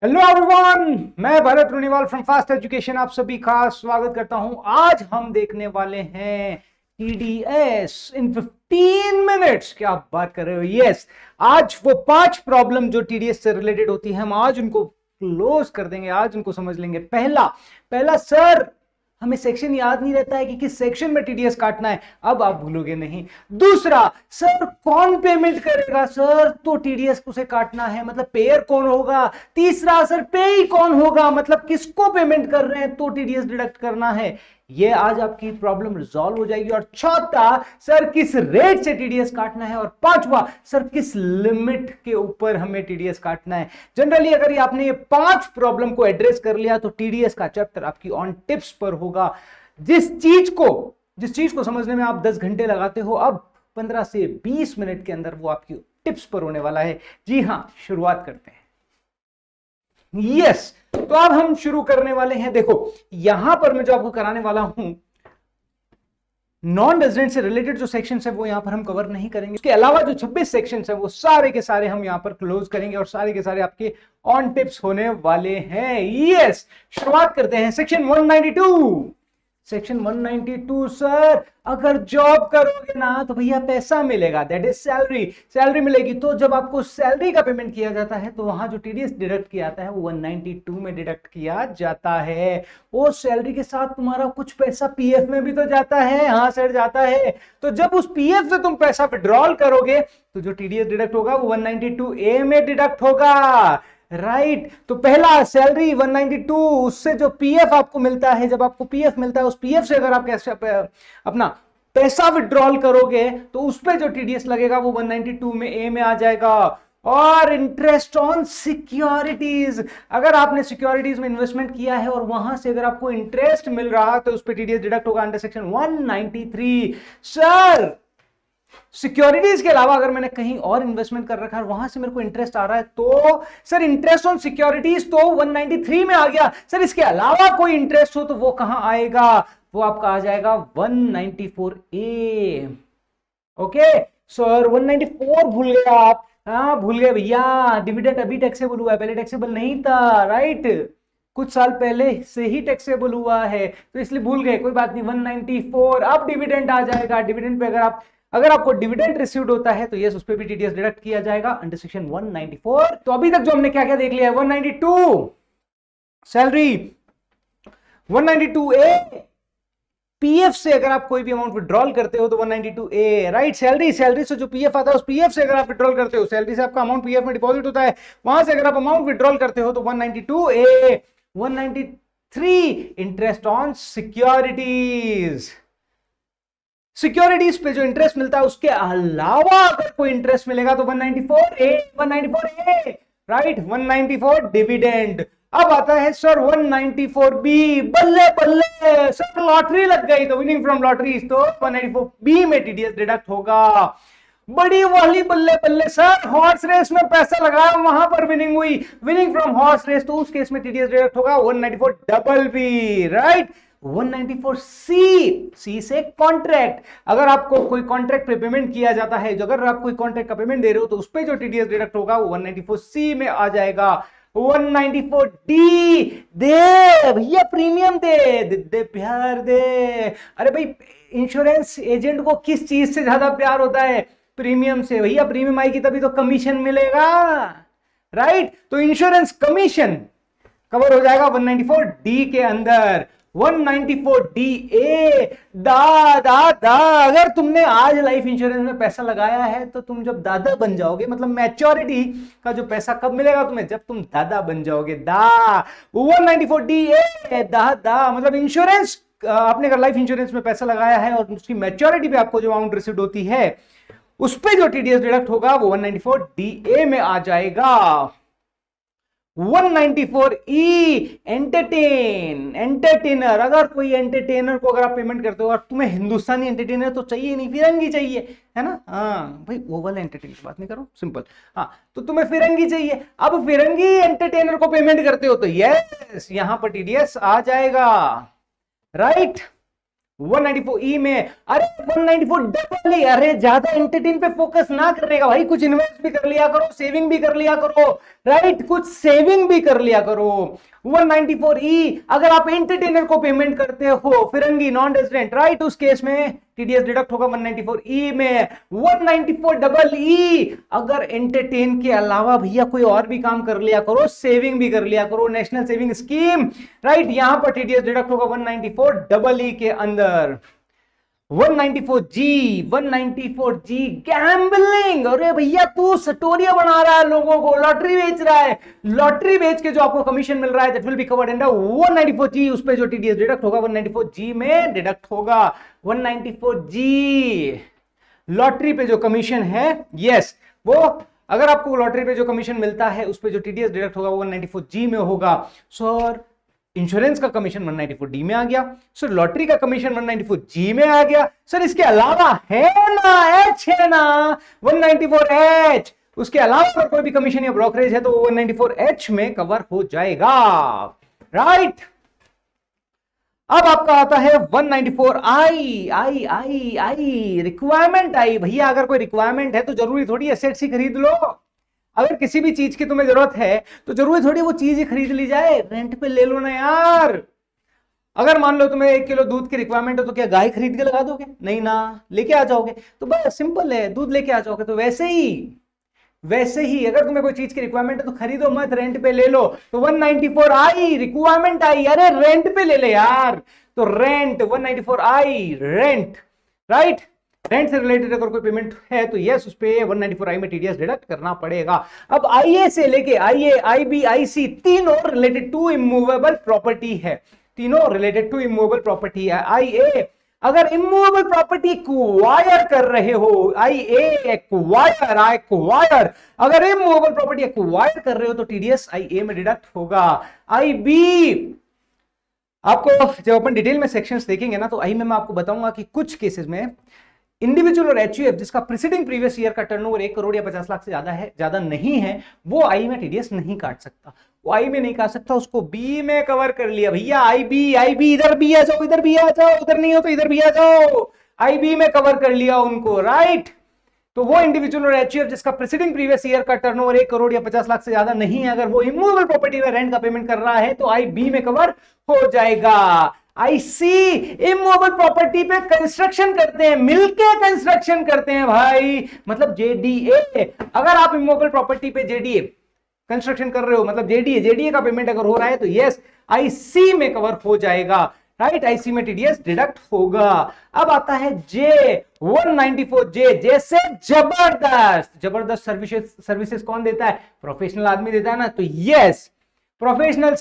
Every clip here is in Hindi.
हेलो एवरीवन, मैं भरत रुनीवाल फ्रॉम फास्ट एजुकेशन आप सभी का स्वागत करता हूं। आज हम देखने वाले हैं टीडीएस इन 15 मिनट्स। क्या आप बात कर रहे हो? यस, आज वो 5 प्रॉब्लम जो टीडीएस से रिलेटेड होती है हम आज उनको क्लोज कर देंगे, आज उनको समझ लेंगे। पहला सर, हमें सेक्शन याद नहीं रहता है कि किस सेक्शन में टीडीएस काटना है, अब आप भूलोगे नहीं। दूसरा, सर कौन पेमेंट करेगा? सर तो टीडीएस उसे काटना है, मतलब पेयर कौन होगा। तीसरा, सर पेई कौन होगा, मतलब किसको पेमेंट कर रहे हैं तो टीडीएस डिडक्ट करना है। ये आज आपकी प्रॉब्लम रिजॉल्व हो जाएगी। और चौथा, सर किस रेट से टीडीएस काटना है। और पांचवा, सर किस लिमिट के ऊपर हमें टीडीएस काटना है। जनरली अगर आपने ये 5 प्रॉब्लम को एड्रेस कर लिया तो टीडीएस का चैप्टर आपकी ऑन टिप्स पर होगा। जिस चीज को समझने में आप 10 घंटे लगाते हो, अब 15 से 20 मिनट के अंदर वो आपकी टिप्स पर होने वाला है। जी हां, शुरुआत करते हैं। यस, तो अब हम शुरू करने वाले हैं। देखो, यहां पर मैं जो आपको कराने वाला हूं, नॉन रेजिडेंट से रिलेटेड जो सेक्शंस है वो यहां पर हम कवर नहीं करेंगे। उसके अलावा जो 26 सेक्शंस है वो सारे के सारे हम यहां पर क्लोज करेंगे और सारे के सारे आपके ऑन टिप्स होने वाले हैं। यस, शुरुआत करते हैं। सेक्शन 192 सर, अगर जॉब करोगे ना तो भैया पैसा मिलेगा, दैट इज सैलरी मिलेगी। तो जब आपको सैलरी का पेमेंट किया जाता है तो वहां जो टीडीएस डिडक्ट किया जाता है वो 192 में डिडक्ट किया जाता है। वो सैलरी के साथ तुम्हारा कुछ पैसा पीएफ में भी तो जाता है। हाँ सर, जाता है। तो जब उस पीएफ से तुम पैसा विड्रॉल करोगे तो जो टीडीएस डिडक्ट होगा वो 192A में डिडक्ट होगा। राइट, तो पहला सैलरी 192, उससे जो पीएफ आपको मिलता है, जब आपको पीएफ मिलता है उस पीएफ से अगर आप कैसे अपना पैसा विड्रॉल करोगे तो उस पे जो टीडीएस लगेगा वो 192 में ए में आ जाएगा। और इंटरेस्ट ऑन सिक्योरिटीज, अगर आपने सिक्योरिटीज में इन्वेस्टमेंट किया है और वहां से अगर आपको इंटरेस्ट मिल रहा तो उस पे टीडीएस डिडक्ट होगा अंडर सेक्शन 193। सर सिक्योरिटीज के अलावा अगर मैंने कहीं और इन्वेस्टमेंट कर रखा है वहां से मेरे को इंटरेस्ट आ रहा है तो सर इंटरेस्ट ऑन सिक्योरिटीज तो 193 में आ गया। सर इसके अलावा कोई इंटरेस्ट हो तो वो कहां आएगा? वो आपका आ जाएगा 194A। ओके सर, 194 भूल गए आप? हाँ भूल गए भैया, डिविडेंड अभी टैक्सेबल हुआ है, पहले टैक्सेबल नहीं था। राइट, कुछ साल पहले से ही टैक्सेबल हुआ है तो इसलिए भूल गए, कोई बात नहीं। 194 अब डिविडेंड आ जाएगा। डिविडेंड पे अगर आपको डिविडेंड रिसीव्ड होता है तो यस, उस पे भी टीडीएस डिडक्ट किया जाएगा अंडर सेक्शन 194। तो अभी तक जो हमने क्या क्या देख लिया है, 192 सैलरी, 192A पीएफ से अगर आप कोई भी अमाउंट विड्रॉल करते हो तो 192A। राइट, सैलरी से जो पीएफ आता है उस पीएफ से अगर आप विड्रॉल करते हो, सैलरी से आपका अमाउंट पीएफ में डिपॉजिट होता है, वहां से अगर आप अमाउंट विड्रॉल करते हो तो 192A। 193 इंटरेस्ट ऑन सिक्योरिटीज पे जो इंटरेस्ट मिलता है उसके अलावा अगर कोई इंटरेस्ट मिलेगा तो 194A। Right, 194 dividend. अब आता है सर 194B। बल्ले बल्ले सर, लॉटरी लग गई तो विनिंग फ्रॉम लॉटरी, तो 194B में टीडीएस डिडक्ट होगा। बड़ी वाली बल्ले बल्ले सर, हॉर्स रेस में पैसा लगाया वहां पर विनिंग हुई, विनिंग फ्रॉम हॉर्स रेस, तो उस केस में टीडीएस डिडक्ट होगा 194BB। राइट, 194C से कॉन्ट्रैक्ट, अगर आपको कोई कॉन्ट्रैक्ट पे पेमेंट किया जाता है, जो अगर आप कोई कॉन्ट्रैक्ट का पेमेंट दे रहे हो तो उस पे जो टीडीएस डिडक्ट होगा वो 194C में आ जाएगा। 194D, दे भैया प्रीमियम दे प्यार दे। अरे भाई, इंश्योरेंस एजेंट को किस चीज से ज्यादा प्यार होता है? प्रीमियम से। भैया प्रीमियम आएगी तभी तो कमीशन मिलेगा। राइट, तो इंश्योरेंस कमीशन कवर हो जाएगा 194D के अंदर। 194DA, दादा अगर तुमने आज लाइफ इंश्योरेंस में पैसा लगाया है तो तुम जब दादा बन जाओगे, मतलब मैच्योरिटी का जो पैसा कब मिलेगा तुम्हें? जब तुम दादा बन जाओगे। 194DA दादा, मतलब इंश्योरेंस, आपने अगर लाइफ इंश्योरेंस में पैसा लगाया है और उसकी मैच्योरिटी पे आपको जो अमाउंट रिसीव्ड होती है उस पे जो टीडीएस डिडक्ट होगा वो 194DA में आ जाएगा। 194E एंटरटेनर, अगर कोई एंटरटेनर को अगर आप पेमेंट करते हो और तुम्हें हिंदुस्तानी एंटरटेनर तो चाहिए नहीं, फिरंगी चाहिए, है ना? हाँ भाई, वो वाला एंटरटेनर की बात नहीं करो, सिंपल। हाँ, तो तुम्हें फिरंगी चाहिए, अब फिरंगी एंटरटेनर को पेमेंट करते हो तो यस, यहां पर टीडीएस आ जाएगा। राइट, 194 ई में, अरे 194 डबल ई, अरे ज्यादा एंटरटेन पे फोकस ना करेगा भाई, कुछ इन्वेस्ट भी कर लिया करो, सेविंग भी कर लिया करो, राइट, कुछ सेविंग भी कर लिया करो। 194 ई, अगर आप एंटरटेनर को पेमेंट करते हो, फिरंगी नॉन रेजिडेंट, राइट, उस केस में टीडीएस डिडक्ट होगा 194 ई में। 194 डबल ई, अगर एंटरटेन के अलावा भैया कोई और भी काम कर लिया करो, सेविंग भी कर लिया करो, नेशनल सेविंग स्कीम, राइट, यहां पर टीडीएस डिडक्ट होगा 194 डबल ई के अंदर। 194 जी गैम्बलिंग, अरे भैया तू सटोरिया बना रहा है लोगों को, लॉटरी बेच रहा है, लॉटरी बेच के जो आपको कमीशन मिल रहा है, that will be covered under 194 जी, उस पे जो टीडीएस डिडक्ट होगा 194 जी में डिडक्ट होगा। 194 जी लॉटरी पे जो कमीशन है, यस, वो अगर आपको लॉटरी पे जो कमीशन मिलता है उस पे जो टीडीएस डिडक्ट होगा वो 194 जी में होगा। सर इंश्योरेंस का कमीशन 194 डी में आ गया, सर लॉटरी का कमीशन 194 जी में आ गया, सर इसके अलावा है ना एच, है ना 194 एच, उसके अलावा अगर कोई भी कमीशन या ब्रोकरेज है तो 194 एच में कवर हो जाएगा, राइट। अब आपका आता है 194 आई, आई आई आई, रिक्वायरमेंट आई, भैया अगर कोई रिक्वायरमेंट है तो जरूरी थोड़ी एसेट्स ही खरीद लो, अगर किसी भी चीज की तुम्हें जरूरत है तो जरूरी थोड़ी वो चीज ही खरीद ली जाए, रेंट पे ले लो ना यार। अगर मान लो तुम्हें 1 किलो दूध की रिक्वायरमेंट हो तो क्या गाय खरीद के लगा दोगे? नहीं ना, लेके आ जाओगे, तो बस सिंपल है, दूध लेके आ जाओगे। तो वैसे ही अगर तुम्हें कोई चीज की रिक्वायरमेंट है तो खरीदो मत, रेंट पे ले लो। तो 194 आई, रिक्वायरमेंट आई, अरे रेंट पे ले ले यार, तो रेंट 194 आई, रेंट, राइट, रेंट से रिलेटेड अगर कोई पेमेंट है तो यस, उस पे 194 आई में टीडीएस डिडक्ट करना पड़ेगा। अब आईए से लेके आईए, आईबी, आईसी, तीनों रिलेटेड टू इमूवेबल प्रॉपर्टी है, तीनों रिलेटेड टू इमूवेबल प्रॉपर्टी है। आईए अगर इमूवेबल प्रॉपर्टी एक्वायर कर रहे हो, आईए एक्वायर, अगर इमूवेबल प्रॉपर्टी एक्वायर कर रहे हो तो टीडीएस आईए में डिडक्ट होगा। आईबी आपको जब अपन डिटेल में सेक्शंस देखेंगे ना तो आई में मैं आपको बताऊंगा कि कुछ केसेस में इंडिविजुअल और एचयूएफ जिसका प्रीसीडिंग प्रीवियस ईयर का टर्नओवर 1 करोड़ या 50 लाख से ज्यादा नहीं है, वो आई में टीडीएस नहीं काट सकता, वो आई में नहीं काट सकता, उसको बी में कवर कर लिया भैया। आईबी इधर भी आ जाओ, इधर भी आ जाओ, उधर नहीं हो तो इधर भी आ जाओ, आईबी में कवर कर लिया उनको, राइट। तो वो इंडिविजुअल और एचयूएफ जिसका प्रीसीडिंग प्रीवियस ईयर का टर्नओवर 1 करोड़ या 50 लाख से ज्यादा नहीं है, अगर वो इमूवेबल प्रॉपर्टी में रेंट का पेमेंट कर रहा है तो आईबी में कवर हो जाएगा। आईसी इमूवेबल प्रॉपर्टी पे कंस्ट्रक्शन करते हैं, मिलके कंस्ट्रक्शन करते हैं भाई, मतलब जेडीए, अगर आप इमूवेबल प्रॉपर्टी पे जेडीए कंस्ट्रक्शन कर रहे हो, मतलब जेडीए का पेमेंट अगर हो रहा है तो यस आईसी में कवर हो जाएगा, राइट, आईसी में टीडीएस डिडक्ट होगा। अब आता है जे 194 जे से जबरदस्त सर्विसेज कौन देता है? प्रोफेशनल आदमी देता है ना, तो yes professional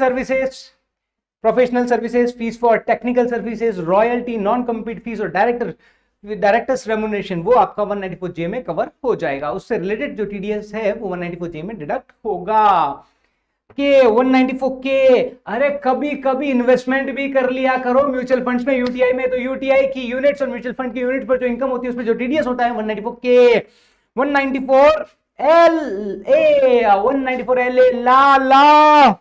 services, fees for technical services, royalty, non compete fees और डायरेक्टर्स रेम्युनरेशन, वो आपका 194 जे में कवर हो जाएगा, उससे रिलेटेड जो टीडीएस है वो 194 जे में डिडक्ट होगा। के 194 के, अरे कभी कभी इन्वेस्टमेंट भी कर लिया करो म्यूचुअल फंड्स में, यूटीआई में, तो यूटीआई की यूनिट्स और म्यूचुअल फंड की यूनिट पर जो इनकम होती है उसमें जो टीडीएस होता है 194 के। 194 एल ए ला,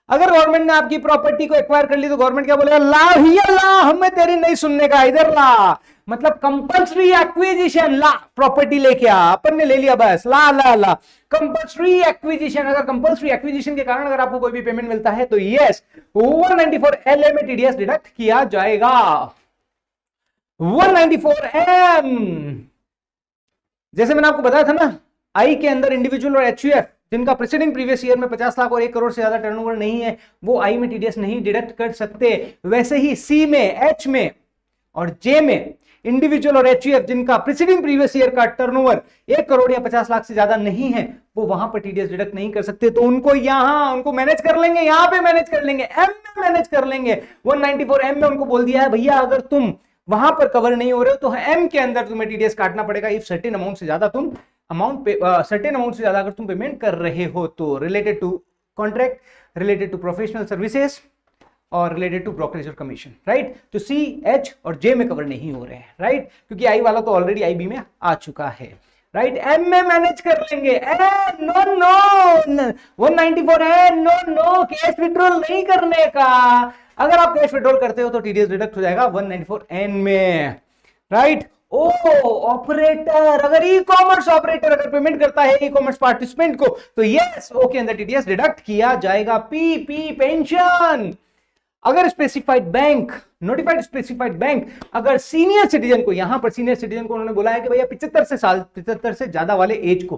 अगर गवर्नमेंट ने आपकी प्रॉपर्टी को एक्वायर कर ली तो गवर्नमेंट क्या बोलेगा? ला भैया ला, हमें तेरी नहीं सुनने का, इधर ला, मतलब कंपल्सरी एक्विजिशन, ला प्रॉपर्टी लेके आ, अपन ने ले लिया बस, ला ला ला, कंपल्सरी एक्विजिशन। अगर कंपल्सरी एक्विजिशन के कारण अगर आपको कोई भी पेमेंट मिलता है तो यस 194 एल में टीडीएस डिडक्ट किया जाएगा। 194 एम, जैसे मैंने आपको बताया था ना, आई के अंदर इंडिविजुअल और एचयूएफ जिनका प्रीसीडिंग प्रीवियस ईयर में 50 लाख और 1 करोड़ से ज्यादा टर्नओवर नहीं है, वो आई में टीडीएस नहीं डिडक्ट कर सकते। वैसे ही सी में, एच में और जे में इंडिविजुअल और एचयूएफ जिनका प्रीसीडिंग प्रीवियस ईयर का टर्नओवर 1 करोड़ या 50 लाख से ज्यादा नहीं है, वो वहां पर टीडीएस डिडक्ट नहीं कर सकते, तो उनको उनको मैनेज कर लेंगे, यहां पे मैनेज कर लेंगे, एम में मैनेज कर लेंगे। 194 एम में उनको बोल दिया है भैया अगर तुम वहां पर कवर नहीं हो रहे हो तो एम के अंदर तुम्हें टीडीएस काटना पड़ेगा इफ सर्टेन अमाउंट से ज्यादा तुम सर्टेन अमाउंट से ज्यादा अगर तुम पेमेंट कर रहे हो तो, related to contract, related to professional services और रिलेटेड टू ब्रोकरेज और कमीशन, राइट। तो सी, एच और जे में कवर नहीं हो रहे हैं, राइट, क्योंकि आई वाला तो ऑलरेडी आई बी में आ चुका है, राइट। एम में मैनेज कर लेंगे, नो 194 नो कैश विड्रॉल नहीं करने का, अगर आप कैश विड्रॉल करते हो तो टीडीएस डिडक्ट हो जाएगा 194N में, राइट। ओ ऑपरेटर, अगर ई कॉमर्स ऑपरेटर अगर पेमेंट करता है ई कॉमर्स पार्टिसिपेंट को तो यस ओके अंदर टीडीएस डिडक्ट किया जाएगा। पी पेंशन, अगर specified bank, notified specified bank अगर सीनियर सिटीजन को, यहां पर सीनियर सिटीजन को उन्होंने बोला है कि भैया 75 से ज्यादा वाले एज को,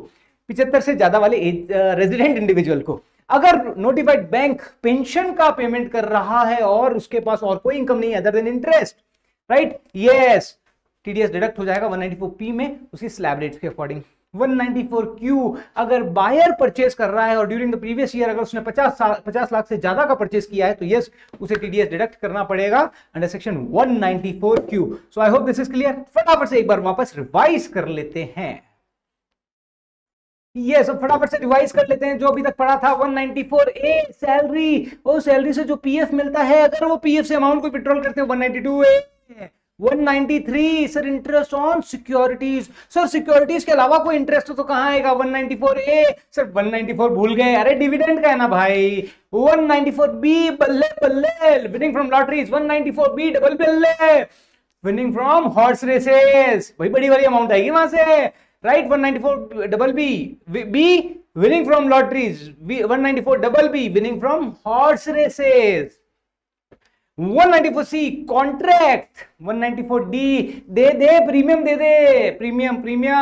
75 से ज्यादा वाले रेजिडेंट इंडिविजुअल को अगर नोटिफाइड बैंक पेंशन का पेमेंट कर रहा है और उसके पास और कोई इनकम नहीं other than interest, right, yes TDS deduct हो जाएगा 194P में उसकी स्लैब रेट के अकॉर्डिंग। 194Q अगर बायर परचेस कर रहा है और ड्यूरिंग द प्रीवियस ईयर अगर उसने 50 लाख से ज्यादा का परचेस किया है तो यस उसे टीडीएस डिडक्ट करना पड़ेगा under section 194Q। So I hope this is clear. फटाफट से एक बार वापस रिवाइज कर लेते हैं। ये सब फटाफट से रिवाइज कर लेते हैं जो अभी तक पढ़ा था। 194A सैलरी, वो सैलरी से जो पीएफ मिलता है अगर वो पीएफ से अमाउंट को विड्रॉल करते हो 192A। 193 sir interest on securities, sir securities के अलावा कोई इंटरेस्ट तो कहां आएगा 194A, सर 194 भूल गए, अरे डिविडेंड का है ना भाई। 194B बल्ले बल्ले winning from lotteries, 194B double बल्ले विनिंग फ्रॉम हॉर्स रेसेस, वही बड़ी वाली अमाउंट आएगी वहां से, right. 194 double B winning from lotteries, 194 double B winning from horse races. 194C contract, 194D दे प्रीमियम दे दे, प्रीमियम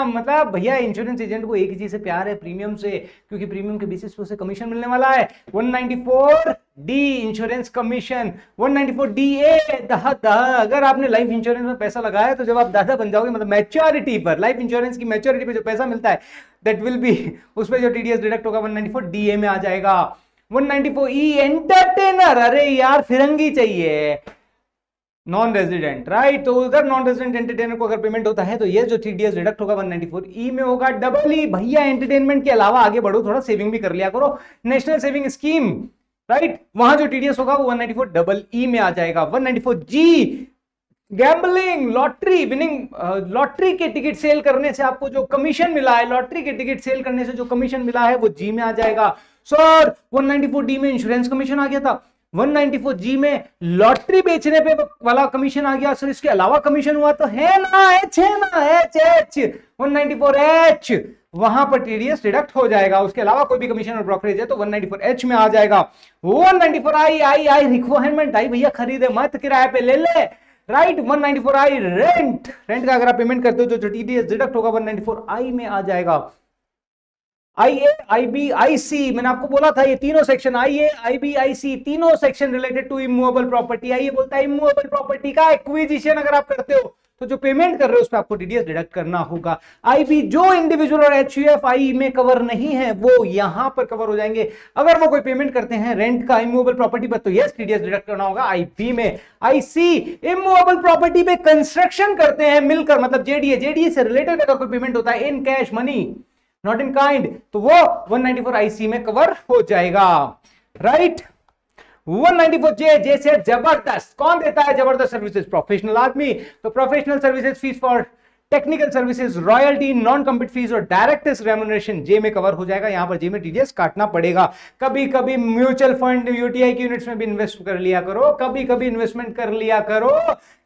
मतलब भैया इंश्योरेंस एजेंट को एक ही चीज से प्यार है, प्रीमियम से, क्योंकि प्रीमियम के बेसिस पे उसे कमीशन मिलने वाला है। 194D insurance commission. 194DA अगर आपने लाइफ इंश्योरेंस में पैसा लगाया तो जब आप दादा बन जाओगे मतलब मैच्योरिटी पर, लाइफ इंश्योरेंस की मैच्योरिटी पे जो पैसा मिलता है दैट विल बी, उस पर जो टीडीएस डिडक्ट होगा 194DA में आ जाएगा। 194E एंटरटेनर, अरे यार फिरंगी चाहिए, नॉन रेजिडेंट, राइट, तो उधर नॉन रेजिडेंट एंटरटेनर को अगर पेमेंट होता है तो ये जो टीडीएस डिडक्ट होगा 194E में होगा। डबल ई भैया एंटरटेनमेंट के अलावा आगे बढ़ो, थोड़ा सेविंग भी कर लिया करो, नेशनल सेविंग स्कीम, राइट, वहां जो टीडीएस होगा वो 194E में आ जाएगा। 194G gambling, lottery winning, lottery के टिकट सेल करने से आपको जो कमीशन मिला है, लॉटरी के टिकट सेल करने से जो कमीशन मिला है वो जी में आ जाएगा। सर 194D में इंश्योरेंस कमीशन आ गया था, 194G में लॉटरी बेचने पे वाला कमीशन आ गया, सर इसके अलावा कमीशन हुआ तो है ना, एच है ना, एच 194H वहां पर टीडीएस डिडक्ट हो जाएगा, उसके अलावा कोई भी कमीशन और ब्रोकरेज है तो 194H में आ जाएगा। 194I रिक्वायरमेंट आई भैया खरीदे मत, किराए पे ले ले, राइट। 194I रेंट का अगर आप पेमेंट करते हो जो टीडीएस डिडक्ट होगा 194I में आ जाएगा। IA IB IC मैंने आपको बोला था ये तीनों सेक्शन, IA IB IC तीनों section related to immovable property. आइए बोलता है इमूवेबल प्रॉपर्टी का एक्विजिशन अगर आप करते हो तो जो पेमेंट कर रहे हो उस पर आपको टीडीएस डिडक्ट करना होगा। IB जो इंडिविजुअल और HUFI में कवर नहीं है वो यहां पर कवर हो जाएंगे। अगर वो कोई पेमेंट करते हैं रेंट का इमूवेबल प्रॉपर्टी पर तो यस टीडीएस डिडक्ट करना होगा IB में। IC इमूवेबल प्रॉपर्टी पे कंस्ट्रक्शन करते हैं मिलकर, मतलब जेडीए से रिलेटेड अगर कोई पेमेंट होता है in cash money not in kind तो वो 194IC में कवर हो जाएगा, राइट। 194J जैसे जबरदस्त, कौन देता है जबरदस्त सर्विसेज? प्रोफेशनल आदमी, तो professional services fees for technical services, royalty, non compete fees और डायरेक्टर्स रेम्यूनरेशन जे में कवर हो जाएगा। यहां पर जे में टीडीएस काटना पड़ेगा। कभी कभी म्यूचुअल फंड यूटीआई की यूनिट्स में भी इन्वेस्ट कर लिया करो, कभी कभी इन्वेस्टमेंट कर लिया करो।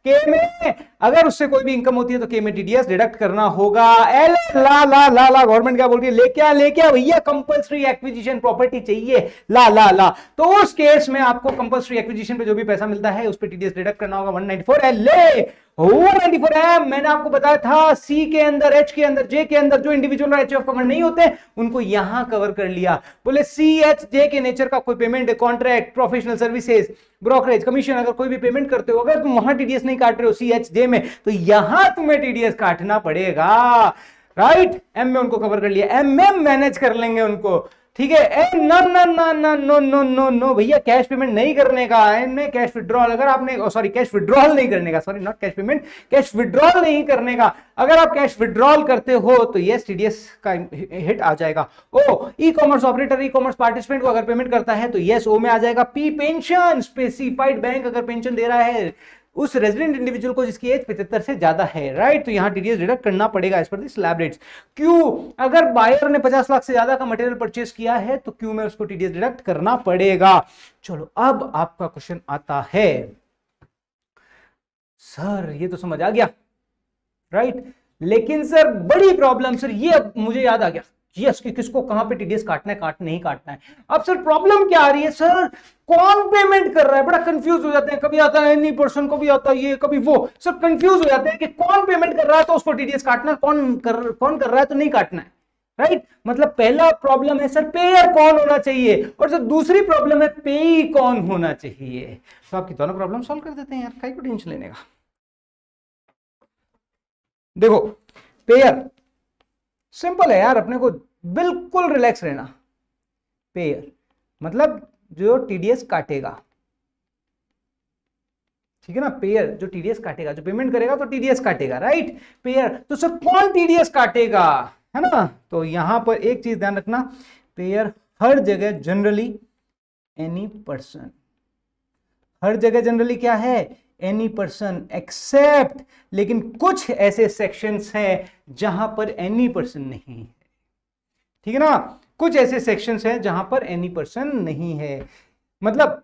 के में अगर उससे कोई भी इनकम होती है तो के में टीडीएस डिडक्ट करना होगा। एल ला गवर्नमेंट क्या बोल रही है? लेके भैया कंपल्सरी एक्विजिशन प्रॉपर्टी चाहिए, ला तो उस केस में आपको कंपल्सरी एक्विजिशन पे जो भी पैसा मिलता है उस पर टीडीएस डिडक्ट करना होगा। 194L 194M मैंने आपको बताया था, सी के अंदर, एच के अंदर, जे के अंदर जो इंडिविजुअल और एचएफ कवर नहीं होते उनको यहां कवर कर लिया। बोले सी एच जे के नेचर का कोई पेमेंट है, contract, professional services, brokerage, commission, अगर कोई भी पेमेंट करते हो, अगर तुम वहां टीडीएस नहीं काट रहे हो सी एच जे में तो यहां तुम्हें टीडीएस काटना पड़ेगा, राइट। एम में उनको कवर कर लिया, एम मैनेज कर लेंगे उनको, ठीक है। नो भैया कैश पेमेंट नहीं करने का, इनमें कैश विड्रॉल, अगर आपने कैश विड्रॉल नहीं करने का, not cash payment, cash withdrawal नहीं करने का। अगर आप कैश विड्रॉल करते हो तो यस टीडीएस का हिट आ जाएगा। Oh e commerce operator, e commerce participant को अगर पेमेंट करता है तो यस ओ में आ जाएगा। पी पेंशन, स्पेसिफाइड बैंक अगर पेंशन दे रहा है उस रेजिडेंट इंडिविजुअल को जिसकी एज 75 से ज्यादा है, राइट। तो यहां टीडीएस डिडक्ट करना पड़ेगा as per the slab rates. क्यों? अगर बायर ने 50 लाख से ज्यादा का मटेरियल परचेज किया है तो क्यों में उसको टीडीएस डिडक्ट करना पड़ेगा। चलो अब आपका क्वेश्चन आता है, सर ये तो समझ आ गया, राइट, लेकिन सर बड़ी प्रॉब्लम, सर ये अब मुझे याद आ गया, यस, कि किसको कहां पे टीडीएस काटना है, नहीं काटना है। अब सर प्रॉब्लम क्या आ रही है, सर कौन पेमेंट कर रहा है, बड़ा कंफ्यूज हो जाते हैं, कभी आता है एनी पर्सन, कभी आता है ये, कभी वो, सर कंफ्यूज हो जाते हैं कि कौन पेमेंट कर रहा है तो उसको टीडीएस काटना है, कौन कर रहा है तो नहीं काटना है, राइट। मतलब पहला प्रॉब्लम है सर पेयर कौन होना चाहिए, और सर दूसरी प्रॉब्लम है पेई कौन होना चाहिए। तो आपकी दोनों प्रॉब्लम सॉल्व कर देते हैं यार, काहे को टेंशन लेने का। देखो पेयर सिंपल है यार, अपने को बिल्कुल रिलैक्स रहना। पेयर मतलब जो टीडीएस काटेगा, ठीक है ना, पेयर जो टीडीएस काटेगा, जो पेमेंट करेगा तो टीडीएस काटेगा, राइट। पेयर तो सर कौन टीडीएस काटेगा, है ना। तो यहां पर एक चीज ध्यान रखना, पेयर हर जगह जनरली एनी पर्सन, हर जगह जनरली क्या है, एनी पर्सन, एक्सेप्ट, लेकिन कुछ ऐसे सेक्शंस हैं जहां पर एनी पर्सन नहीं है, ठीक है ना, कुछ ऐसे सेक्शंस हैं जहां पर एनी पर्सन नहीं है। मतलब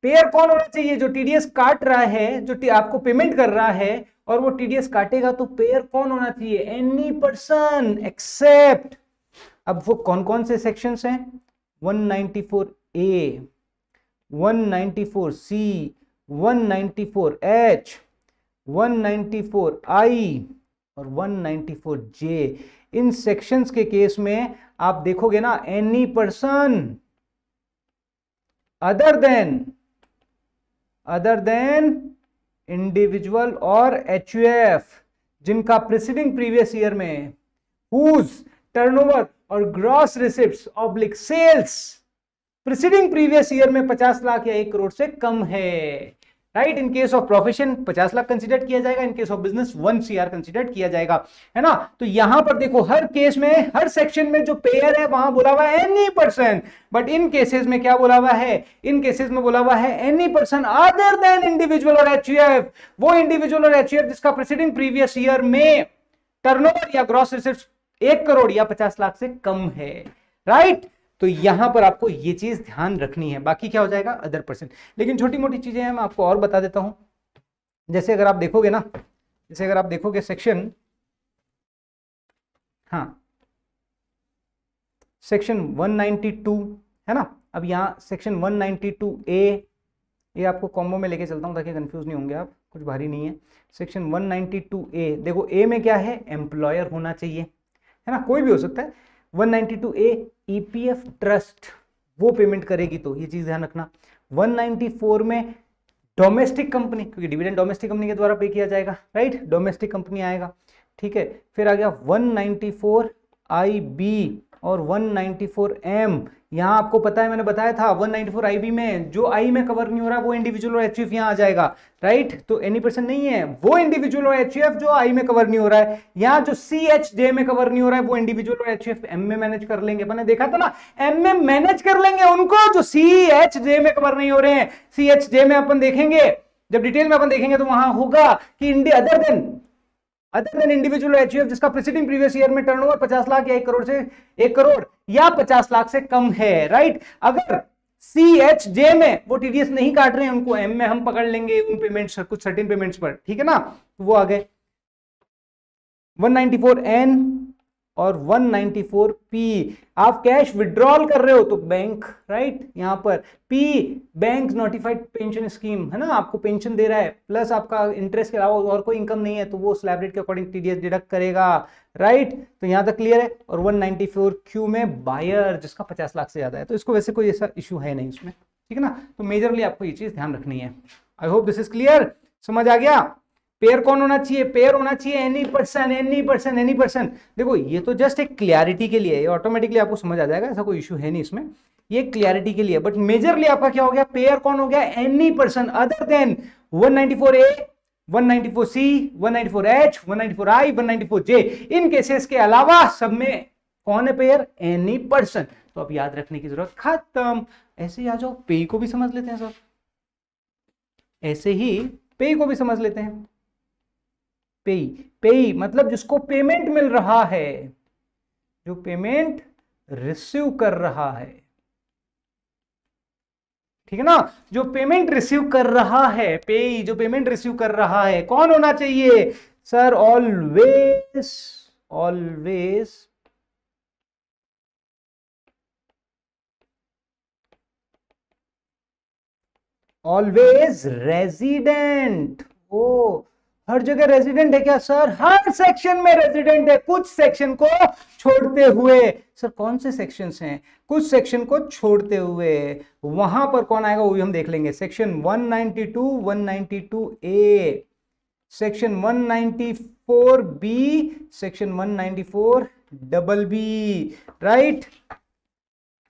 पेयर कौन होना चाहिए, जो टीडीएस काट रहा है, जो आपको पेमेंट कर रहा है और वो टीडीएस काटेगा, तो पेयर कौन होना चाहिए, एनी पर्सन एक्सेप्ट। अब वो कौन कौन से सेक्शंस हैं, 194A, 194C, 194H, 194I और 194J। इन सेक्शंस के केस में आप देखोगे ना, any person other than individual और एचयूएफ जिनका प्रीसीडिंग प्रीवियस ईयर में हुज टर्नओवर और gross receipts oblique sales preceding previous year में 50 लाख या 1 करोड़ से कम है, right. In case of profession 50 lakh consider किया जाएगा, in case of business 1 CR consider किया जाएगा, है ना। तो यहां पर देखो हर केस में, हर सेक्शन में जो पेयर है वहां बोला हुआ है any person, but in cases में क्या बोला हुआ है, इन केसेस में बोला हुआ है any person other than individual और एचयूएफ, वो इंडिविजुअल और एचयूएफ जिसका प्रीसीडिंग प्रीवियस ईयर में टर्नओवर या ग्रॉस रिसिप्ट्स 1 करोड़ या 50 लाख से कम है, राइट। तो यहां पर आपको ये चीज ध्यान रखनी है, बाकी क्या हो जाएगा अदर पर्सन। लेकिन छोटी मोटी चीजें हैं, मैं आपको और बता देता हूं। जैसे अगर आप देखोगे ना, जैसे अगर आप देखोगे सेक्शन, हाँ, सेक्शन 192 है ना। अब यहां सेक्शन 192A, ये आपको कॉम्बो में लेके चलता हूं ताकि कंफ्यूज नहीं होंगे आप, कुछ भारी नहीं है। सेक्शन 192A, देखो ए में क्या है, एम्प्लॉयर होना चाहिए, है ना, कोई भी हो सकता है। 192A ईपीएफ ट्रस्ट वो पेमेंट करेगी, तो ये चीज ध्यान रखना। 194 में डोमेस्टिक कंपनी, क्योंकि डिविडेंड डोमेस्टिक कंपनी के द्वारा पे किया जाएगा, राइट, डोमेस्टिक कंपनी आएगा, ठीक है। फिर आ गया 194IB और 194M। यहां आपको पता है, मैंने बताया था 194IB में जो आई में कवर नहीं हो रहा वो इंडिविजुअल और एचयूएफ यहां आ जाएगा, राइट। तो एनी पर्सन नहीं है, वो इंडिविजुअल और एचयूएफ जो आई में कवर नहीं हो रहा है। यहां जो CHJ में कवर नहीं हो रहा है वो इंडिविजुअल और एचयूएफ एम में मैनेज कर लेंगे, मैंने देखा था ना, एम में मैनेज कर लेंगे उनको जो CHJ में कवर नहीं हो रहे हैं। CHJ में अपन देखेंगे, जब डिटेल में अपन देखेंगे तो वहां होगा कि अदर देन इंडिविजुअल एचयूएफ जिसका प्रीसीडिंग प्रीवियस ईयर में टर्नओवर 50 लाख या 1 करोड़ या 50 लाख से कम है, राइट। अगर CHJ में वो टीडीएस नहीं काट रहे हैं, उनको एम में हम पकड़ लेंगे उन पेमेंट्स, कुछ सर्टेन पेमेंट्स पर, ठीक है ना। वो आ गए 194N और 194P। आप कैश विड्रॉल कर रहे हो तो बैंक, राइट, यहां पर P bank notified pension scheme, है ना, आपको पेंशन दे रहा है, प्लस आपका इंटरेस्ट के अलावा और कोई इनकम नहीं है, तो वो स्लैब रेट के अकॉर्डिंग टीडीएस डिडक्ट करेगा, राइट। तो यहां तक क्लियर है। और 194Q में बायर जिसका 50 लाख से ज्यादा है, तो इसको वैसे कोई ऐसा इश्यू है नहीं इसमें, ठीक है ना। तो मेजरली आपको ये चीज ध्यान रखनी है। आई होप दिस इज क्लियर, समझ आ गया। पेयर कौन होना चाहिए, पेयर होना चाहिए any person, any person, any person. देखो ये तो जस्ट एक क्लियरिटी के लिए है, ऑटोमेटिकली आपको समझ आ जाएगा, ऐसा कोई इशू है नहीं इसमें, ये क्लियरिटी के लिए। बट मेजरली आपका क्या हो गया, पेयर कौन हो गया, any person other then 194A, 194C, 194H, 194I, 194J। इन केसेस के अलावा सब में कौन है पेयर, एनी पर्सन। तो अब याद रखने की जरूरत खत्म। ऐसे ही आ जाओ, पे को भी समझ लेते हैं सर। ऐसे ही पेई को भी समझ लेते हैं। पेई, पेई मतलब जिसको पेमेंट मिल रहा है, जो पेमेंट रिसीव कर रहा है, ठीक है ना, जो पेमेंट रिसीव कर रहा है, पेई जो पेमेंट रिसीव कर रहा है, कौन होना चाहिए sir? Always, always always resident. Oh, हर जगह रेजिडेंट है क्या सर? हर सेक्शन में रेजिडेंट है, कुछ सेक्शन को छोड़ते हुए। सर कौन से सेक्शंस हैं? कुछ सेक्शन को छोड़ते हुए, वहां पर कौन आएगा वो भी हम देख लेंगे। Section 192, 192A, section 194B, section 194BB, right,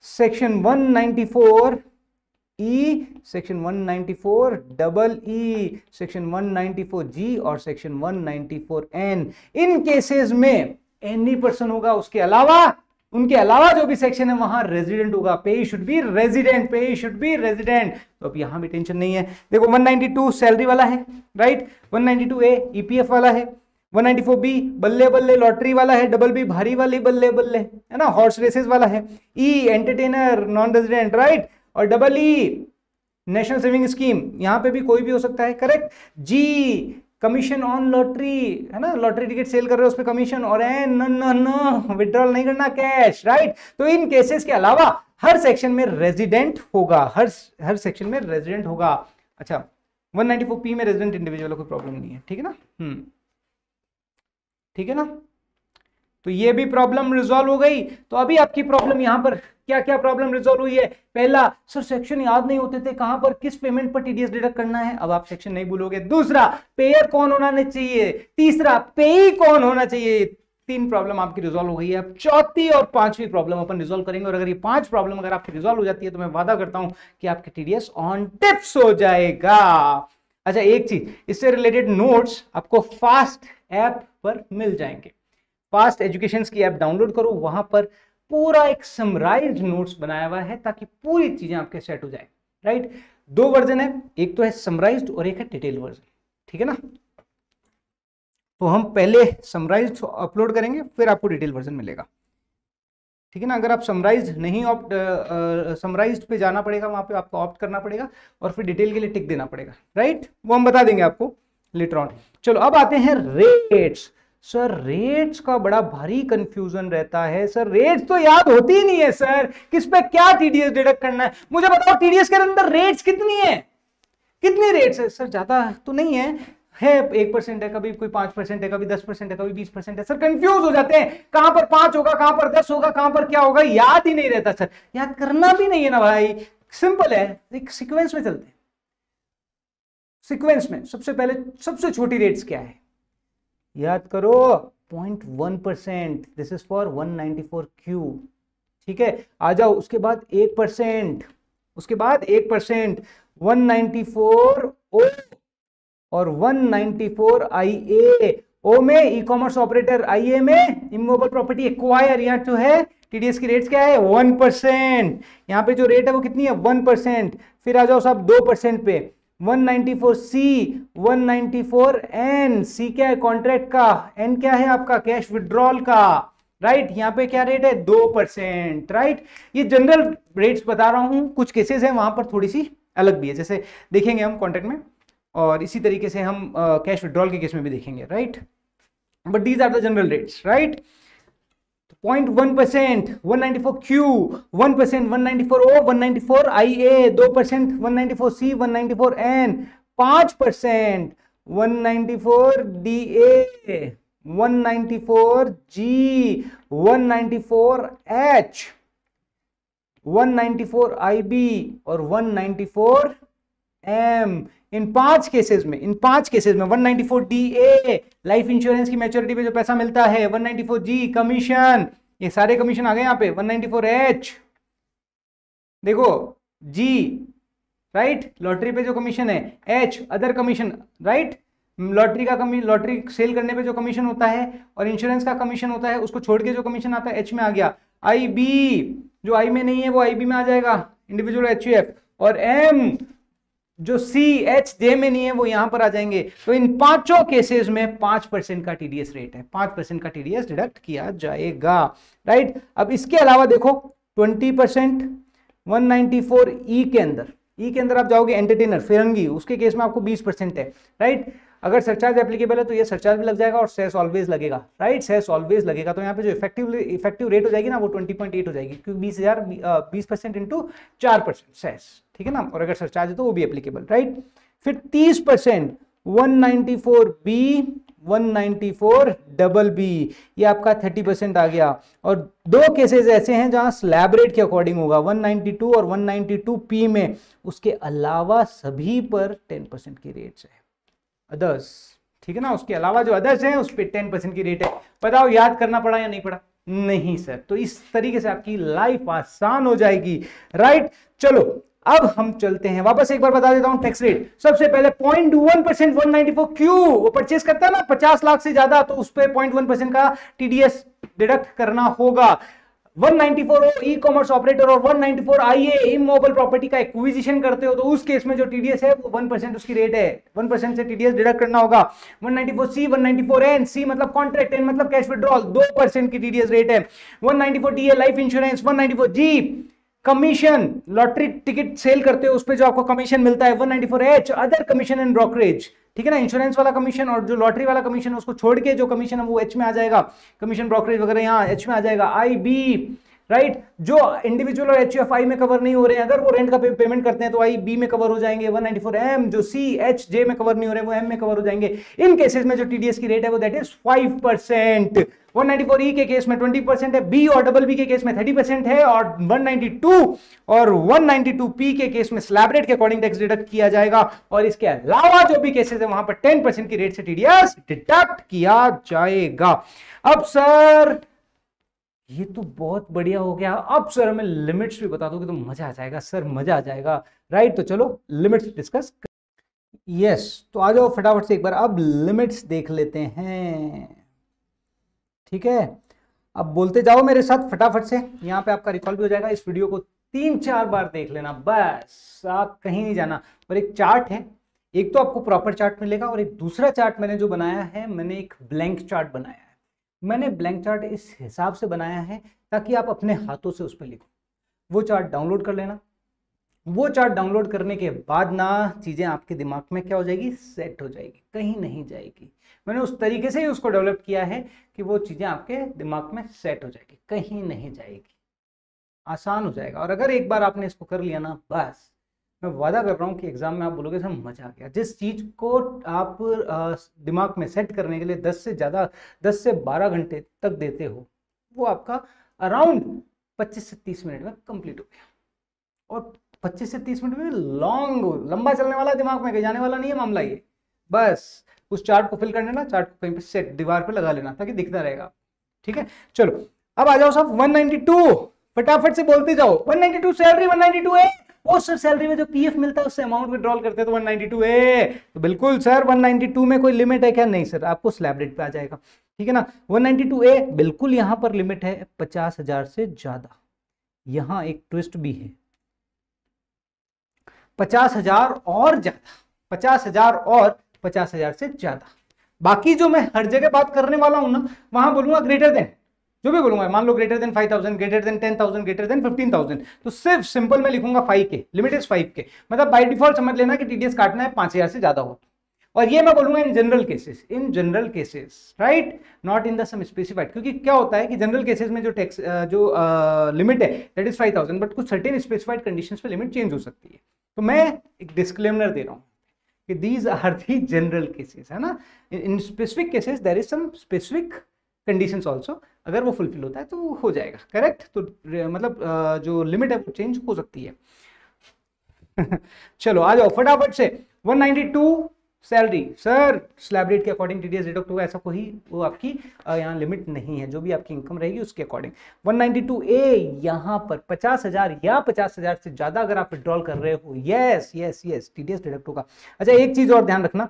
section 194E, section 194EE, section 194G और सेक्शन 194N। इन केसेस में एनी पर्सन होगा, उसके अलावा, उनके अलावा जो भी सेक्शन है वहां रेजिडेंट होगा। पे शुड बी रेजिडेंट, पे शुड बी रेजिडेंट। तो अब यहां भी टेंशन नहीं है। देखो 192 सैलरी वाला है, राइट, 192A ईपीएफ वाला है, 194B बल्ले बल्ले लॉटरी वाला है, डबल बी भारी वाली बल्ले बल्ले, है ना, हॉर्स रेसेस वाला है, E entertainer non resident, right, और double E national saving scheme, यहां पे भी कोई भी हो सकता है, correct. G commission on lottery, है ना, लॉटरी टिकट सेल कर रहे हो उस पर कमीशन, और एन नो विड्रॉल नहीं करना, कैश, राइट। तो इन केसेस के अलावा हर सेक्शन में रेजिडेंट होगा, हर सेक्शन में रेजिडेंट होगा। अच्छा 194P में रेजिडेंट इंडिविजुअल कोई प्रॉब्लम नहीं है, ठीक है ना, ठीक है ना। तो ये भी प्रॉब्लम रिजॉल्व हो गई। तो अभी आपकी प्रॉब्लम यहां पर क्या क्या प्रॉब्लम रिजॉल्व हुई है? पहला, सर सेक्शन याद नहीं होते थे, कहां पर किस पेमेंट पर टीडीएस डिडक्ट करना है, अब आप सेक्शन नहीं भूलोगे। दूसरा, पेयर कौन होना चाहिए। तीसरा, पेई कौन होना चाहिए। 3 प्रॉब्लम आपकी रिजॉल्व हो गई है। अब चौथी और पांचवी प्रॉब्लम अपन रिजॉल्व करेंगे, और अगर ये 5 प्रॉब्लम अगर आपकी रिजॉल्व हो जाती है तो मैं वादा करता हूं कि आपके टीडीएस ऑन टिप्स हो जाएगा। अच्छा एक चीज, इससे रिलेटेड नोट्स आपको फास्ट ऐप पर मिल जाएंगे। फास्ट एजुकेशन की ऐप डाउनलोड करो, वहां पर पूरा एक समराइज्ड नोट्स बनाया हुआ है ताकि पूरी चीजें आपके सेट हो जाए, राइट। 2 वर्जन है, एक तो है समराइज्ड और एक है डिटेल वर्जन, ठीक है ना। तो हम पहले समराइज्ड अपलोड करेंगे, फिर आपको डिटेल वर्जन मिलेगा, ठीक है ना। अगर आप समराइज्ड नहीं समराइज्ड पे जाना पड़ेगा, वहां पे आपको ऑप्ट करना पड़ेगा और फिर डिटेल के लिए टिक देना पड़ेगा, राइट। वो हम बता देंगे आपको लेटर ऑन। चलो अब आते हैं रेट्स। सर रेट्स का बड़ा भारी कंफ्यूजन रहता है। सर रेट्स तो याद होती ही नहीं है सर, किस पे क्या टीडीएस डिडक्ट करना है। मुझे बताओ टीडीएस के अंदर रेट्स कितनी है, कितनी रेट्स है। सर ज्यादा तो नहीं है 1% है, कभी कोई 5% है, कभी 10% है, कभी 20% है। सर कंफ्यूज हो जाते हैं, कहां पर 5 होगा, कहां पर 10 होगा, कहां पर क्या होगा, याद ही नहीं रहता। सर याद करना भी नहीं है ना भाई, सिंपल है, एक सीक्वेंस में चलते हैं। सीक्वेंस में सबसे पहले सबसे छोटी रेट्स क्या है, याद करो 0.1%, दिस इज फॉर 194Q, ठीक है। आ जाओ उसके बाद 1%, उसके बाद 1%, 194O और 194IA। ओ में ई कॉमर्स ऑपरेटर, IA में इमूवेबल प्रॉपर्टी एक्वायर। यहाँ जो है टीडीएस की रेट्स क्या है 1%, यहाँ पे जो रेट है वो कितनी है 1%। फिर आ जाओ साहब 2% पे 194C, 194N। सी क्या है कॉन्ट्रैक्ट का, एन क्या है आपका कैश विड्रॉल का, राइट। यहाँ पे क्या रेट है 2%, राइट। ये जनरल रेट्स बता रहा हूं, कुछ केसेस हैं वहां पर थोड़ी सी अलग भी है, जैसे देखेंगे हम कॉन्ट्रैक्ट में, और इसी तरीके से हम कैश विड्रॉल के केस में भी देखेंगे, right. But these are the general rates, right. 0.1% 194Q, 1% 194O, 194IA, 2% 194C, 194N, 5% 194DA, 194G, 194H, 194IB और 194M। इन 5 केसेस में 194DA लाइफ इंश्योरेंस की मैच्योरिटी पे जो पैसा मिलता है, 194G कमीशन, ये सारे कमीशन आ गए यहाँ पे, 194H देखो, G राइट लॉटरी पे जो कमीशन है, H other commission, right lottery का लॉटरी सेल करने पे जो कमीशन होता है और इंश्योरेंस का कमीशन होता है, उसको छोड़ के जो कमीशन आता है H में आ गया। IB जो I में नहीं है वो IB में आ जाएगा, इंडिविजुअल HUF। और M जो सी एच जे में नहीं है वो यहां पर आ जाएंगे। तो इन पांचों केसेस में 5% का टीडीएस रेट है, 5% का टीडीएस डिडक्ट किया जाएगा, राइट। अब इसके अलावा देखो 20% 194 ई के अंदर आप जाओगे, एंटरटेनर फिरंगी, उसके केस में आपको 20% है, राइट। अगर सरचार्ज एप्लीकेबल है तो ये सरचार्ज भी लग जाएगा और सेस ऑलवेज लगेगा, राइट, सेस ऑलवेज लगेगा। तो यहाँ पे जो इफेक्टिव रेट हो जाएगी ना वो 20.8 हो जाएगी, क्योंकि 20% इंटू 4% सेस, ठीक है ना। और अगर सरचार्ज है तो वो भी एप्लीकेबल, राइट। फिर 30% 194B 194BB, ये आपका 30% आ गया। और दो केसेस ऐसे हैं जहां स्लैब रेट के अकॉर्डिंग होगा, 192 और 192P में, उसके अलावा सभी पर 10% की रेट्स है, अदर्स, ठीक है ना। उसके अलावा जो अदर्स हैं उस पर 10% की रेट है। बताओ याद करना पड़ा या नहीं पड़ा? नहीं सर। तो इस तरीके से आपकी लाइफ आसान हो जाएगी, राइट। चलो अब हम चलते हैं, वापस एक बार बता देता हूं टैक्स रेट। सबसे पहले 0.1% 194 क्यों, वो परचेस करता है ना 50 लाख से ज्यादा, तो उस पर 0.1% का टीडीएस डिडक्ट करना होगा। 194 ई कॉमर्स ऑपरेटर और 194 IA इमोबल प्रॉपर्टी का एक्विजिशन करते हो तो उस केस में जो टीडीएस है वो 1% उसकी रेट है, 1% से टीडीएस डिडक्ट करना होगा। 194C 194N, सी मतलब कॉन्ट्रैक्ट, एन मतलब कैश विड्रॉल, 2% की टीडीएस रेट है। 194DA life insurance, 194G commission, lottery ticket sale करते हो उस पर जो आपको कमीशन मिलता है। 194H other commission and brokerage, ठीक है ना, इंश्योरेंस वाला कमीशन और जो लॉटरी वाला कमीशन उसको छोड़ के जो कमीशन है वो एच में आ जाएगा, कमीशन ब्रोकरेज वगैरह यहाँ एच में आ जाएगा। IB, राइट, जो इंडिविजुअल और HUFI में कवर नहीं हो रहे हैं, अगर वो रेंट का पेमेंट करते हैं तो IB में कवर हो जाएंगे। 194M जो CHJ में कवर नहीं हो रहे वो M में कवर हो जाएंगे। इन केसेस में जो टीडीएस की रेट है वो दैट इज 5%। 194E के केस में 20% है, B और BB के केस में 30% है, और 192 और 192P के केस में स्लैब रेट के अकॉर्डिंग टैक्स डिडक्ट किया जाएगा। और इसके अलावा जो भी केसेस है वहां पर 10% की रेट से टीडीएस डिडक्ट किया जाएगा। अब सर ये तो बहुत बढ़िया हो गया, अब सर हमें लिमिट्स भी बता दोगे तो मजा आ जाएगा सर, मजा आ जाएगा, राइट। तो चलो लिमिट्स डिस्कस। यस, तो आ जाओ फटाफट से एक बार अब लिमिट्स देख लेते हैं, ठीक है। अब बोलते जाओ मेरे साथ फटाफट से, यहां पे आपका रिकॉल भी हो जाएगा। इस वीडियो को 3-4 बार देख लेना, बस आप कहीं नहीं जाना। और एक चार्ट है, एक तो आपको प्रॉपर चार्ट मिलेगा और एक दूसरा चार्ट मैंने जो बनाया है, मैंने एक ब्लैंक चार्ट बनाया है। मैंने ब्लैंक चार्ट इस हिसाब से बनाया है ताकि आप अपने हाथों से उस पर लिखो। वो चार्ट डाउनलोड कर लेना, वो चार्ट डाउनलोड करने के बाद ना चीजें आपके दिमाग में क्या हो जाएगी, सेट हो जाएगी, कहीं नहीं जाएगी। मैंने उस तरीके से ही उसको डेवलप किया है कि वो चीजें आपके दिमाग में सेट हो जाएगी, कहीं नहीं जाएगी, आसान हो जाएगा। और अगर एक बार आपने इसको कर लिया ना, बस मैं वादा कर रहा हूँ कि एग्जाम में आप बोलोगे सर मजा आ गया। जिस चीज को आप दिमाग में सेट करने के लिए 10 से 12 घंटे तक देते हो, वो आपका अराउंड 25 से 30 मिनट में कंप्लीट हो गया। और 25 से 30 मिनट में लंबा चलने वाला, दिमाग में जाने वाला नहीं है मामला ये। बस उस चार्ट को फिल कर लेना, चार्ट को कहीं पे सेट दीवार पे लगा लेना ताकि दिखता रहेगा, ठीक है। चलो अब आ जाओ सब 192, फटाफट से बोलते जाओ। 192 सैलरी 192 है, और सर सैलरी में जो पीएफ मिलता है उससे अमाउंट विड्रॉल करते हैं तो 192 है। तो बिल्कुल सर 192 में कोई लिमिट है क्या? नहीं सर, आपको स्लैब रेट पे आ जाएगा, ठीक है ना। 192A बिल्कुल यहां पर लिमिट है 50,000 से ज्यादा। यहां एक ट्विस्ट भी है, 50,000 और ज्यादा, 50,000 और 50,000 से ज्यादा। बाकी जो मैं हर जगह बात करने वाला हूं ना, वहां बोलूंगा ग्रेटर देन, जो भी बोलूंगा, मान लो greater than 5,000, greater than 10,000, greater than 15,000, तो सिर्फ सिंपल में लिखूंगा 5K, लिमिट इज 5K। मतलब बाय डिफॉल्ट समझ लेना कि टीडीएस काटना है 5,000 से ज्यादा हो। और ये मैं बोलूंगा in general cases, right, not in the some specified. क्योंकि क्या होता है कि जनरल केसेस में जो टैक्स लिमिट है दैट इज 5,000, बट कुछ सर्टेन स्पेसिफाइड कंडीशंस पे लिमिट चेंज हो सकती है। तो मैं एक डिस्क्लेमर दे रहा हूं कि these are the general cases, है ना। In specific cases there is some specific conditions also, अगर वो फुलफिल होता है तो हो जाएगा, करेक्ट। तो मतलब जो लिमिट है वो चेंज हो सकती है। चलो आ जाओ फटाफट से। 192 सैलरी, सर स्लैब रेट के अकॉर्डिंग टीडीएस डिडक्ट होगा, ऐसा कोई वो आपकी यहाँ लिमिट नहीं है, जो भी आपकी इनकम रहेगी उसके अकॉर्डिंग। 192A यहाँ पर 50,000 या 50,000 से ज्यादा अगर आप विड्रॉल कर रहे हो, यस टीडीएस डिडक्ट होगा। अच्छा एक चीज और ध्यान रखना,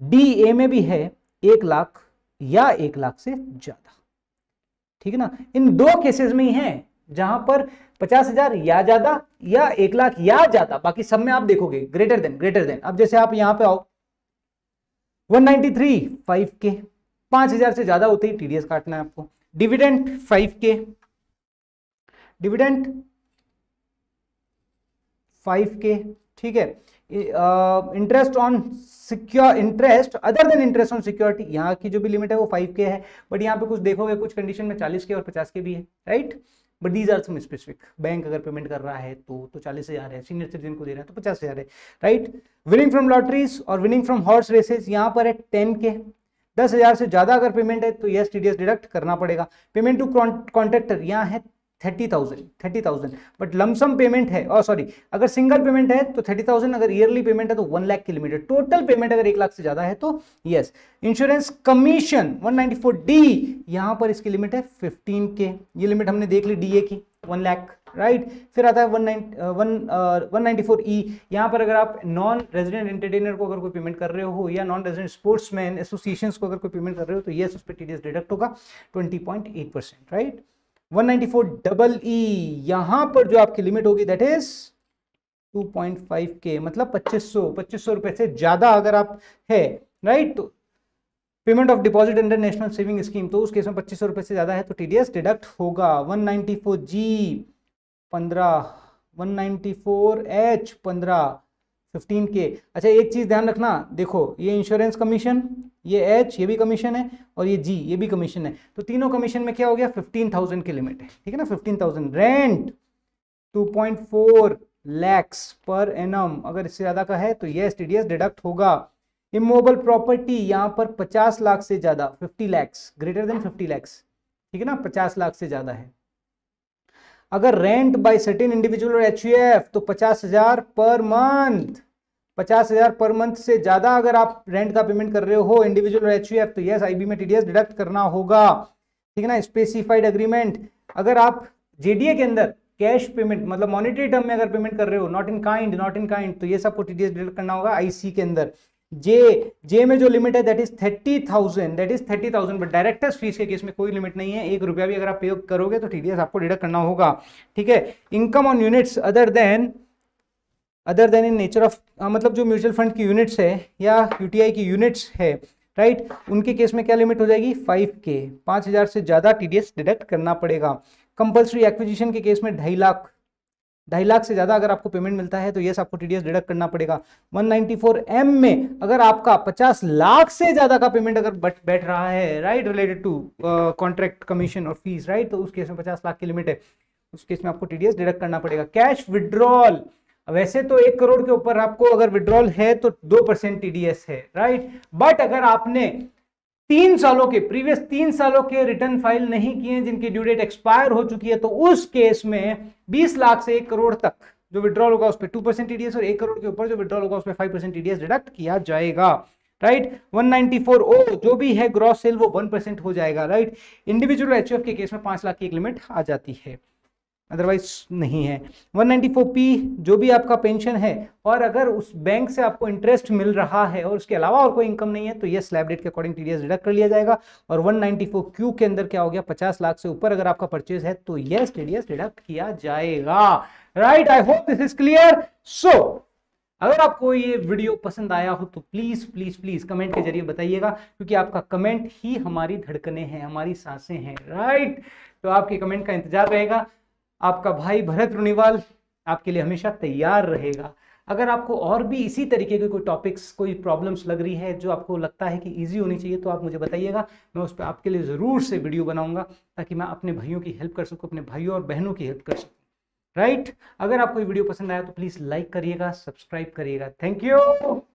DA में भी है 1 लाख या 1 लाख से ज्यादा, ठीक है ना। इन दो केसेस में ही है जहां पर 50,000 या ज्यादा या 1 लाख या ज्यादा, बाकी सब में आप देखोगे ग्रेटर देन। अब जैसे आप यहां पे आओ 193 5K, 5,000 से ज्यादा होते ही टीडीएस काटना है आपको। डिविडेंड 5K, डिविडेंड 5K, ठीक है। Interest on interest other than interest on security, यहाँ की जो भी लिमिट है वो 5K है, बट यहाँ पे कुछ देखोगे कुछ कंडीशन में 40K और 50K भी है, right. But these are some specific. Bank अगर पेमेंट कर रहा है तो 40,000 है, सीनियर सिटीजन को दे रहा है तो 50,000 है, राइट। विनिंग फ्रॉम लॉटरीज और विनिंग फ्रॉम हॉर्स रेसेस, यहाँ पर है 10K। 10,000 से ज्यादा अगर पेमेंट है तो यस टीडीएस डिडक्ट करना पड़ेगा। पेमेंट टू कॉन्ट्रैक्टर यहाँ है 30,000, बट लमसम पेमेंट है, और सॉरी अगर सिंगल पेमेंट है तो 30,000, अगर ईयरली पेमेंट है तो 1 लाख की लिमिट है। टोटल पेमेंट अगर 1 लाख से ज्यादा है तो यस। इंश्योरेंस कमीशन 194D, यहां पर इसकी लिमिट है 15K, ये लिमिट हमने देख ली डीए की 1 लाख, राइट। फिर आता है 194E, यहां पर अगर आप नॉन रेजिडेंट एंटरटेनर को अगर कोई पेमेंट कर रहे हो या नॉन रेजिडेंट स्पोर्ट्समैन एसोसिएशंस को अगर कोई पेमेंट कर रहे हो तो यस उस पर टीडीएस डिडक्ट होगा 20.8%, राइट। 194EE, यहां पर जो आपकी लिमिट होगी दैट इज 2.5K, मतलब 2500 रुपए से ज्यादा अगर आप है, राइट। तो payment of deposit under national saving scheme, तो उस केस में 2500 रुपए से ज्यादा है तो टीडीएस डिडक्ट होगा। 194G 15, 194H 15, 15K। अच्छा एक चीज ध्यान रखना, देखो ये इंश्योरेंस कमीशन, ये H ये भी कमीशन है और ये G ये भी कमीशन है, तो तीनों कमीशन में क्या हो गया 15,000 की लिमिट है, ठीक है ना 15,000। रेंट 2.4 lakhs पर एनम, अगर इससे ज्यादा का है तो ये टीडीएस डिडक्ट होगा। इमोबल प्रॉपर्टी यहाँ पर 50 लाख से ज्यादा, 50 lakhs, ग्रेटर देन 50 lakhs, ठीक है ना, 50 लाख से ज्यादा है। अगर रेंट बाय सर्टेन इंडिविजुअल और एचयूएफ तो 50,000 पर मंथ, 50,000 पर मंथ से ज्यादा अगर आप रेंट का पेमेंट कर रहे हो इंडिविजुअल और एचयूएफ तो यस आईबी में टीडीएस डिडक्ट करना होगा, ठीक है ना। स्पेसिफाइड एग्रीमेंट, अगर आप जेडीए के अंदर कैश पेमेंट मतलब मॉनेटरी टर्म में अगर पेमेंट कर रहे हो, नॉट इन काइंड तो ये सबको टीडीएस डिडक्ट करना होगा आईसी के अंदर। जे में जो लिमिट है that is 30,000, but directors fees के केस में कोई लिमिट नहीं है, 1 रुपया भी अगर आप पे करोगे तो टीडीएस आपको डिडक्ट करना होगा, ठीक है। Income on units other then in nature of, मतलब जो म्यूचुअल फंड की यूनिट्स है या यूटीआई की यूनिट्स है, राइट, उनके केस में क्या लिमिट हो जाएगी 5K, 5,000 से ज्यादा टीडीएस डिडक्ट करना पड़ेगा। कंपल्सरी एक्विजिशन के केस में 2.5 लाख से ज्यादा अगर आपको पेमेंट मिलता है तो यस आपको टीडीएस डिडक्ट करना पड़ेगा। 194M में अगर आपका 50 लाख से ज्यादा का पेमेंट अगर बैठ रहा है, right, related to contract commission और फीस, राइट, तो उस केस में 50 लाख की लिमिट है, उस केस में आपको टीडीएस डिडक्ट करना पड़ेगा। कैश विड्रॉल, वैसे तो 1 करोड़ के ऊपर आपको अगर विड्रॉल है तो 2% टीडीएस है, राइट, बट अगर आपने 3 सालों के रिटर्न फाइल नहीं किए जिनकी ड्यू डेट एक्सपायर हो चुकी है तो उस केस में 20 लाख से 1 करोड़ तक जो विड्रॉल होगा उस पर 2% टीडीएस और 1 करोड़ के ऊपर जो विड्रॉल होगा उस पर 5% टीडीएस डिडक्ट किया जाएगा, राइट। 194O जो भी है ग्रॉस सेल वो 1% हो जाएगा, राइट। इंडिविजुअल एचयूएफ के केस में 5 लाख की एक लिमिट आ जाती है, अदरवाइज नहीं है। 194P जो भी आपका पेंशन है और अगर उस बैंक से आपको इंटरेस्ट मिल रहा है और उसके अलावा और कोई इनकम नहीं है तो ये स्लैब रेट के अकॉर्डिंग टीडीएस डिडक्ट कर लिया जाएगा। और 194Q के अंदर क्या हो गया 50 लाख से ऊपर अगर आपका परचेज है तो यस टीडीएस डिडक्ट किया जाएगा, right. I hope this is clear. So अगर आपको ये वीडियो पसंद आया हो तो प्लीज प्लीज प्लीज कमेंट के जरिए बताइएगा, क्योंकि आपका कमेंट ही हमारी धड़कनें हैं, हमारी सांसें हैं, राइट। तो आपके कमेंट का इंतजार रहेगा। आपका भाई भरत रुनीवाल आपके लिए हमेशा तैयार रहेगा। अगर आपको और भी इसी तरीके के कोई टॉपिक्स, कोई प्रॉब्लम्स लग रही है जो आपको लगता है कि इजी होनी चाहिए तो आप मुझे बताइएगा, मैं उस पर आपके लिए ज़रूर से वीडियो बनाऊंगा ताकि मैं अपने भाइयों की हेल्प कर सकूं, अपने भाइयों और बहनों की हेल्प कर सकूं, राइट। अगर आपको ये वीडियो पसंद आया तो प्लीज़ लाइक करिएगा, सब्सक्राइब करिएगा। Thank you.